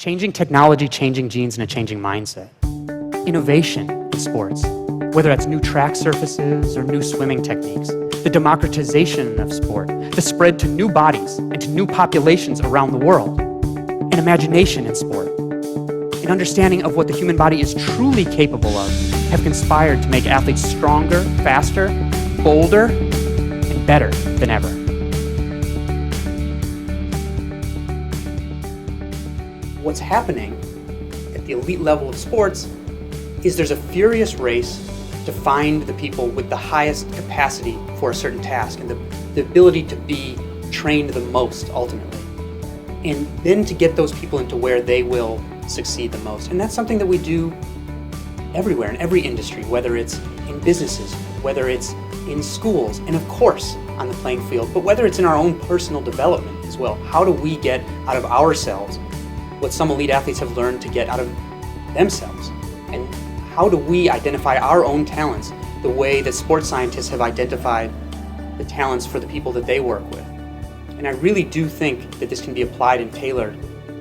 Changing technology, changing genes, and a changing mindset. Innovation in sports, whether that's new track surfaces or new swimming techniques. The democratization of sport, the spread to new bodies and to new populations around the world. An imagination in sport. An understanding of what the human body is truly capable of have conspired to make athletes stronger, faster, bolder, and better than ever. What's happening at the elite level of sports is there's a furious race to find the people with the highest capacity for a certain task and the ability to be trained the most ultimately. And then to get those people into where they will succeed the most. And that's something that we do everywhere, in every industry, whether it's in businesses, whether it's in schools, and of course on the playing field, but whether it's in our own personal development as well. How do we get out of ourselves what some elite athletes have learned to get out of themselves? And how do we identify our own talents the way that sports scientists have identified the talents for the people that they work with? And I really do think that this can be applied and tailored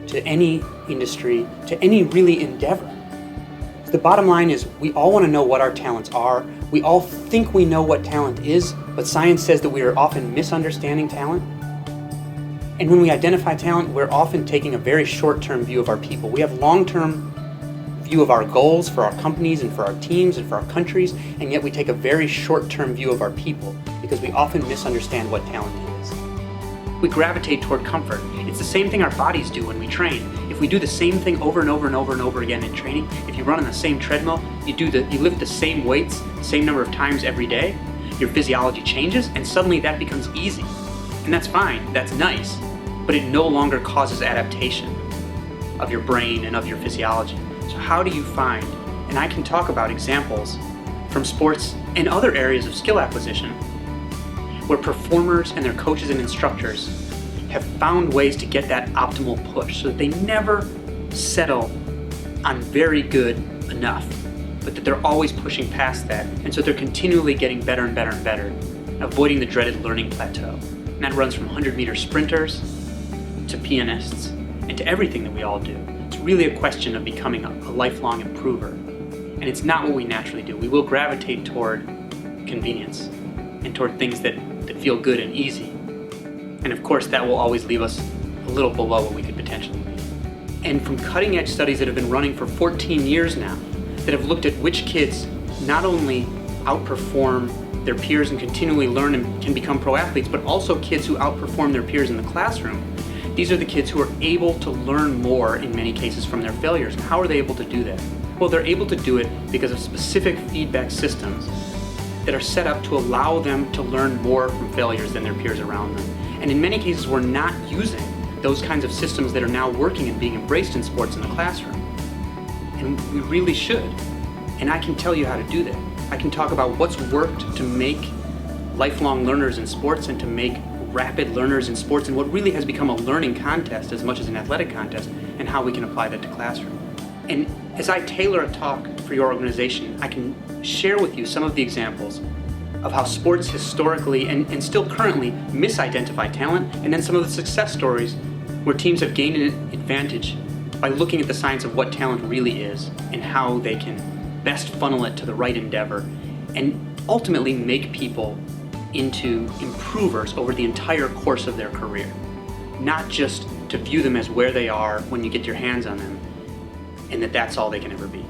to any industry, to any really endeavor. The bottom line is we all want to know what our talents are. We all think we know what talent is, but science says that we are often misunderstanding talent. And when we identify talent, we're often taking a very short-term view of our people. We have long-term view of our goals for our companies and for our teams and for our countries, and yet we take a very short-term view of our people because we often misunderstand what talent is. We gravitate toward comfort. It's the same thing our bodies do when we train. If we do the same thing over and over and over and over again in training, if you run on the same treadmill, you lift the same weights, the same number of times every day, your physiology changes and suddenly that becomes easy. And that's fine, that's nice, but it no longer causes adaptation of your brain and of your physiology. So how do you find, and I can talk about examples from sports and other areas of skill acquisition where performers and their coaches and instructors have found ways to get that optimal push so that they never settle on very good enough, but that they're always pushing past that, and so they're continually getting better and better and better, avoiding the dreaded learning plateau. And that runs from 100-meter sprinters to pianists and to everything that we all do. It's really a question of becoming a lifelong improver, and it's not what we naturally do. We will gravitate toward convenience and toward things that feel good and easy. And of course, that will always leave us a little below what we could potentially be. And from cutting edge studies that have been running for 14 years now, that have looked at which kids not only outperform their peers and continually learn and can become pro athletes, but also kids who outperform their peers in the classroom. These are the kids who are able to learn more in many cases from their failures. And how are they able to do that? Well, they're able to do it because of specific feedback systems that are set up to allow them to learn more from failures than their peers around them. And in many cases, we're not using those kinds of systems that are now working and being embraced in sports in the classroom. And we really should. And I can tell you how to do that. I can talk about what's worked to make lifelong learners in sports and to make rapid learners in sports and what really has become a learning contest as much as an athletic contest, and how we can apply that to classroom. And as I tailor a talk for your organization, I can share with you some of the examples of how sports historically and still currently misidentify talent, and then some of the success stories where teams have gained an advantage by looking at the science of what talent really is and how they can best funnel it to the right endeavor and ultimately make people into improvers over the entire course of their career. Not just to view them as where they are when you get your hands on them and that that's all they can ever be.